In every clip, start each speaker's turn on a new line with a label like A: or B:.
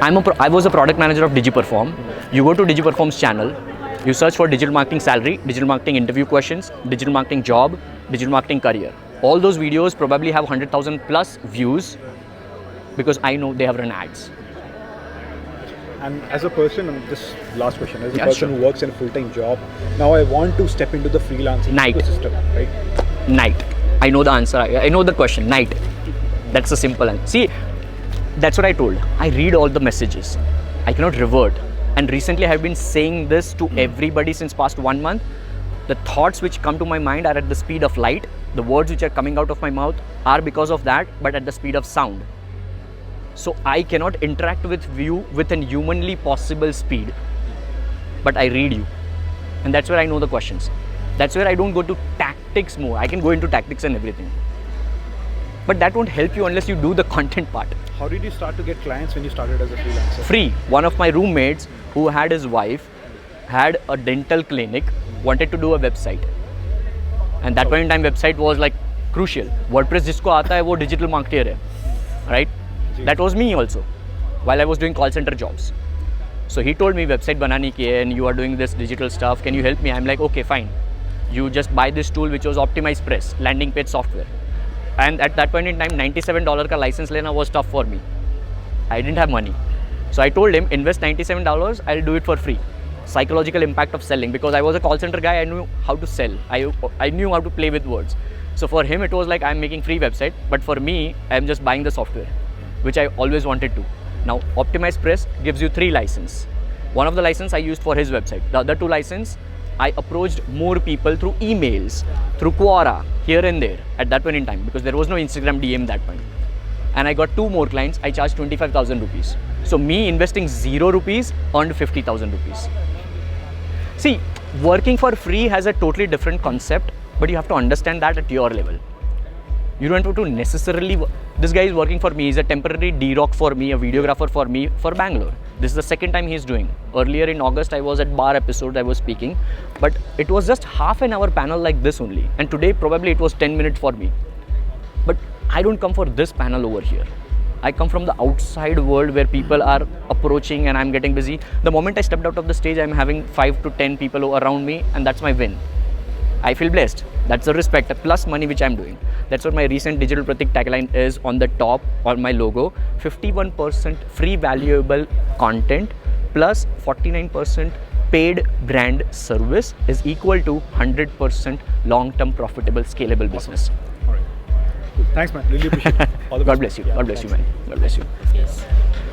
A: Okay.
B: I was a product manager of DigiPerform. You go to DigiPerform's channel, you search for digital marketing salary, digital marketing interview questions, digital marketing job, digital marketing career. All those videos probably have 100,000 plus views because I know they have run ads.
A: And as a person, this last question, as a
B: Yeah,
A: person
B: sure.
A: who works in a full-time job, now I want to step into the freelancing
B: Night.
A: ecosystem, right?
B: Night. I know the answer. I know the question. Night. That's a simple answer. See, that's what I told. I read all the messages. I cannot revert. And recently I have been saying this to everybody since past 1 month. The thoughts which come to my mind are at the speed of light. The words which are coming out of my mouth are because of that, but at the speed of sound. So I cannot interact with you with an humanly possible speed. But I read you. And that's where I know the questions. That's where I don't go to tactics more. I can go into tactics and everything. But that won't help you unless you do the content part.
A: How did you start to get clients when you started as a freelancer?
B: Free. One of my roommates who had his wife had a dental clinic, wanted to do a website. And that point in time website was like crucial. WordPress जिसको आता है वो digital marketer है. Right? That was me also while I was doing call center jobs. So he told me website banane ki hai and you are doing this digital stuff. Can you help me? I'm like, okay, fine. You just buy this tool which was Optimize Press, landing page software. And at that point in time, $97 ka license lena was tough for me. I didn't have money. So I told him, invest $97, I'll do it for free. Psychological impact of selling, because I was a call center guy, I knew how to sell. I knew how to play with words. So for him, it was like I'm making free website, but for me, I'm just buying the software, which I always wanted to. Now, Optimize Press gives you 3 licenses. One of the license I used for his website. The other 2 license, I approached more people through emails, through Quora, here and there at that point in time, because there was no Instagram DM that point. And I got 2 more clients. I charged 25,000 rupees. So me investing 0 rupees earned 50,000 rupees. See, working for free has a totally different concept, but you have to understand that at your level. You don't have to necessarily, this guy is working for me, he's a temporary D-Rock for me, a videographer for me, for Bangalore. This is the second time he's doing. Earlier in August, I was at bar episode, I was speaking, but it was just half an hour panel like this only. And today, probably it was 10 minutes for me. But I don't come for this panel over here. I come from the outside world where people are approaching and I'm getting busy. The moment I stepped out of the stage, I'm having 5 to 10 people around me, and that's my win. I feel blessed. That's the respect plus money which I'm doing. That's what my recent Digital Pratik tagline is on the top on my logo. 51% free valuable content plus 49% paid brand service is equal to 100% long-term profitable scalable business.
A: All right. Cool. Thanks, man. Really appreciate it. All the
B: God
A: best.
B: bless you. God bless you, man. God bless you.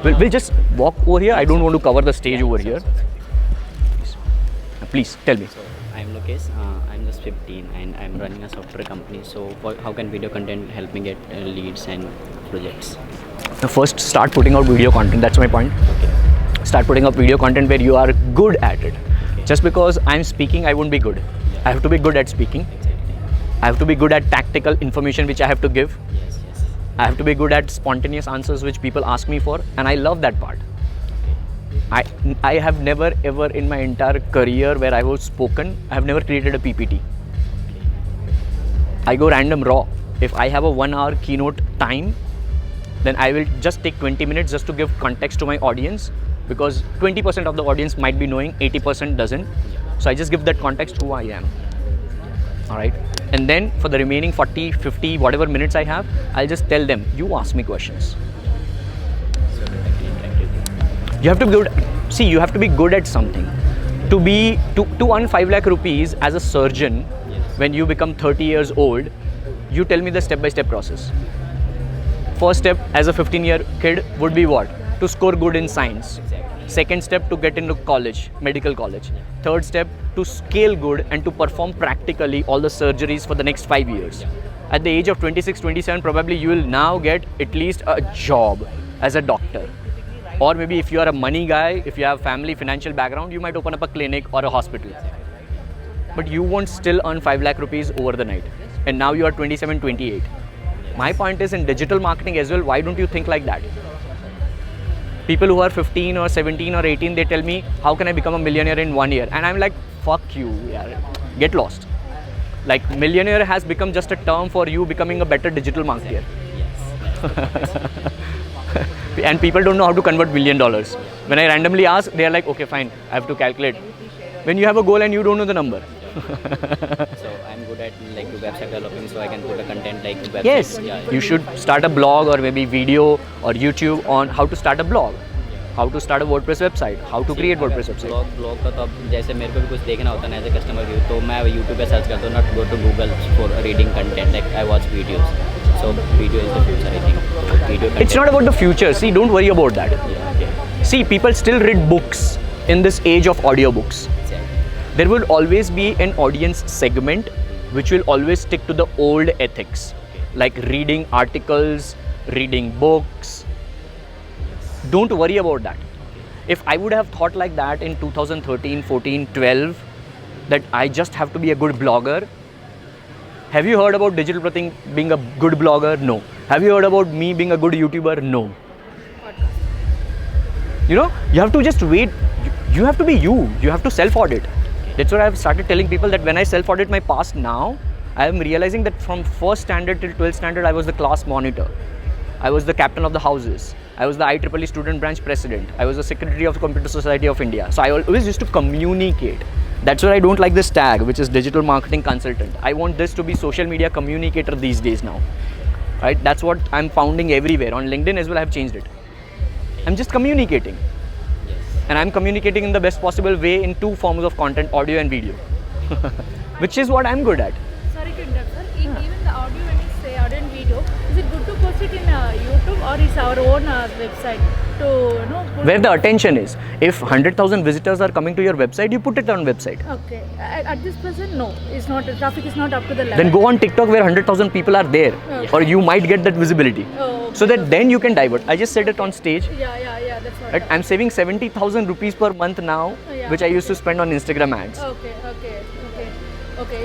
B: We'll just walk over here. I don't want to cover the stage over here. Please tell me.
C: I'm Lokesh, I'm just 15 and I'm running a software company. So how can video content help me get leads and projects?
B: First, start putting out video content. That's my point.
C: Okay.
B: Start putting up video content where you are good at it.
C: Okay.
B: Just because I'm speaking, I won't be good.
C: Yeah.
B: I have to be good at speaking.
C: Exactly.
B: I have to be good at tactical information which I have to give.
C: Yes, yes.
B: I have to be good at spontaneous answers which people ask me for, and I love that part. I have never ever in my entire career where I was spoken, I have never created a PPT. I go random raw. If I have a 1 hour keynote time, then I will just take 20 minutes just to give context to my audience, because 20% of the audience might be knowing, 80% doesn't. So I just give that context who I am. All right. And then for the remaining 40, 50, whatever minutes I have, I'll just tell them, you ask me questions. You have to be good. See, you have to be good at something. To earn 5 lakh rupees as a surgeon, when you become 30 years old, you tell me the step-by-step process. First step as a 15-year kid would be what? To score good in science. Second step, to get into college, medical college. Third step, to scale good and to perform practically all the surgeries for the next 5 years. At the age of 26, 27, probably you will now get at least a job as a doctor. Or maybe if you are a money guy, if you have family, financial background, you might open up a clinic or a hospital. But you won't still earn 5 lakh rupees over the night. And now you are 27, 28. My point is, in digital marketing as well, why don't you think like that? People who are 15 or 17 or 18, they tell me, how can I become a millionaire in 1 year? And I'm like, fuck you, yaar. Get lost. Like, millionaire has become just a term for you becoming a better digital marketer.
C: Yes.
B: and people don't know how to convert $1 million. When I randomly ask, they are like, okay, fine, I have to calculate. When you have a goal and you don't know the number.
C: So I'm good at like website developing, so I can put a content like website.
B: Yes, you should start a blog or maybe video or YouTube on how to start a blog, how to start a WordPress website, how to create WordPress website.
C: Blog का तो अब जैसे मेरे को भी कुछ देखना होता है ना एज ए कस्टमर व्यू, तो मैं यूट्यूब पे सर्च करता हूँ, not go to Google for reading content, like I watch videos. So video is the future, I think. Video content.
B: It's not about the future. See, don't worry about that.
C: Yeah, okay.
B: See, people still read books in this age of audiobooks. There will always be an audience segment which will always stick to the old ethics, like reading articles, reading books. Don't worry about that. If I would have thought like that in 2013, 14, 12, that I just have to be a good blogger. Have you heard about Digital Pratik being a good blogger? No. Have you heard about me being a good YouTuber? No. You know, you have to just wait. You have to be you. You have to self-audit. That's what I've started telling people, that when I self-audit my past now, I am realizing that from 1st standard till 12th standard, I was the class monitor. I was the captain of the houses. I was the IEEE student branch president. I was the secretary of the Computer Society of India. So I always used to communicate. That's why I don't like this tag, which is digital marketing consultant. I want this to be social media communicator these days now. Right? That's what I'm founding everywhere. On LinkedIn as well, I have changed it. I'm just communicating. And I'm communicating in the best possible way in 2 forms of content, audio and video. Which is what I'm good at.
D: Sorry to interrupt, sir. Even the audio, when you say audio and video, is it good to post it in YouTube or is our own website to put
B: Where the attention is. If 100,000 visitors are coming to your website, you put it on website.
D: Okay. At this present, no. It's not. The traffic is not up to the level.
B: Then go on TikTok where 100,000 people are there, or you might get that visibility.
D: Oh, okay.
B: So that then you can divert. I just said it on stage.
D: Yeah. That's what.
B: Right? I'm saving 70,000 rupees per month now, which I used to spend on Instagram ads.
D: Okay.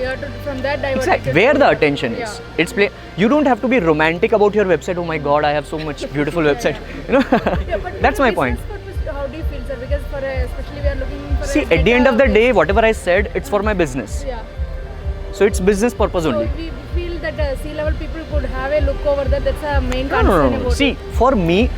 D: You have to from that divert.
B: Exactly. Where the attention is. It's you don't have to be romantic about your website. Oh my God, I have so much beautiful website. You know,
D: But
B: that's my point.
D: How do you feel, sir? Because especially we are looking for.
B: See, at the end of the day, whatever I said, it's for my business.
D: Yeah.
B: So it's business purpose
D: So
B: only.
D: we feel that C-level people could have a look over that. That's a main concern
B: No.
D: about
B: See, for me,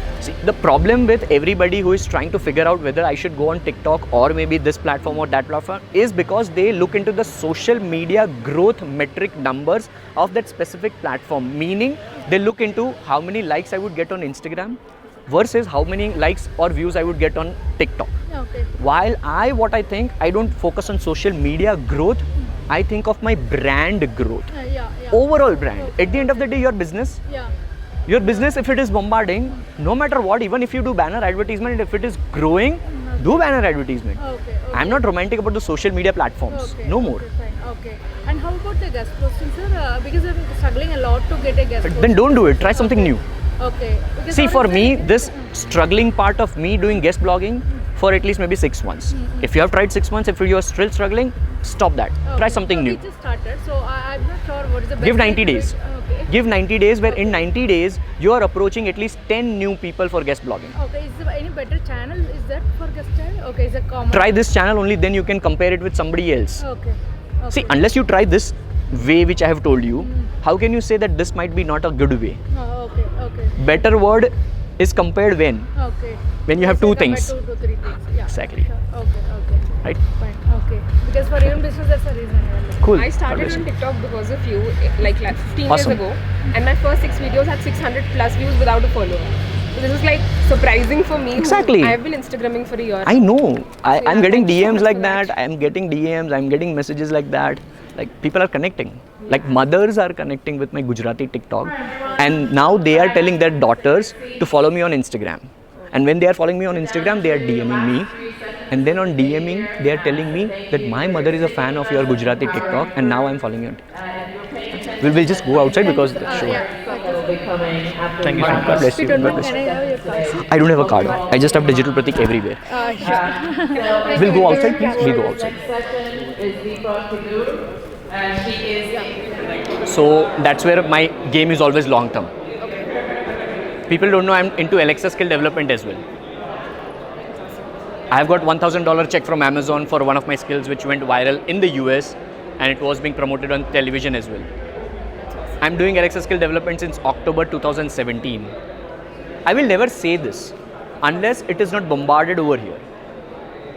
B: the problem with everybody who is trying to figure out whether I should go on TikTok or maybe this platform or that platform is because they look into the social media growth metric numbers of that specific platform. Meaning, they look into how many likes I would get on Instagram versus how many likes or views I would get on TikTok.
D: Okay.
B: While what I think, I don't focus on social media growth. I think of my brand growth.
D: Yeah.
B: Overall brand. At the end of the day, your business.
D: Yeah.
B: Your business, if it is bombarding, no matter what, even if you do banner advertisement, if it is growing, do banner advertisement.
D: Okay.
B: I'm not romantic about the social media platforms. No more.
D: Fine. Okay. And how about the guest posting, sir? Because I'm struggling a lot to get a guest posting.
B: Then don't do it. Try something new.
D: Okay. Because
B: See, for me, this struggling part of me doing guest blogging for at least maybe 6 months. If you have tried 6 months, if you are still struggling, stop that. Try something new.
D: We just started, so I'm not sure what is the best.
B: Give 90
D: way to
B: days.
D: do it. Okay.
B: Give 90 days where in 90 days, you are approaching at least 10 new people for guest blogging.
D: Okay. Is there any better channel? Is that for guest channel? Okay. Is it common?
B: Try this channel only, then you can compare it with somebody else.
D: Okay.
B: See, unless you try this way which I have told you, how can you say that this might be not a good way?
D: Okay.
B: Better word is compared when?
D: Okay.
B: When you have two
D: Compare
B: things.
D: 2 to 3 things. Yeah.
B: Exactly.
D: Sure. Okay.
B: Right?
D: Fine. Okay. Because for even business, that's the reason.
B: Cool.
E: I started on TikTok because of you, like 15
B: Awesome.
E: years ago, and my first 6 videos had 600 plus views without a follower. So this is like surprising for me.
B: Exactly.
E: I have been Instagramming for a year.
B: I know. I'm getting
E: thank you so
B: DMs
E: much
B: like
E: for
B: that. I'm getting DMs. I'm getting messages like that. Like people are connecting. Like mothers are connecting with my Gujarati TikTok, and now they are telling their daughters to follow me on Instagram. And when they are following me on Instagram, they are DMing me. And then on DMing, they are telling me that my mother is a fan of your Gujarati TikTok, and now I'm following you on TikTok. We'll just go outside because the show. Thank you so much. God bless you. God bless
D: Can I
B: you.
D: have your card?
B: I don't have a card. I just have Digital Pratik everywhere.
D: Sure.
B: We'll go outside, please. We'll go outside. So that's where my game is always long term. People don't know I'm into Alexa skill development as well. I've got $1,000 check from Amazon for one of my skills which went viral in the US, and it was being promoted on television as well. I'm doing Alexa skill development since October 2017. I will never say this unless it is not bombarded over here.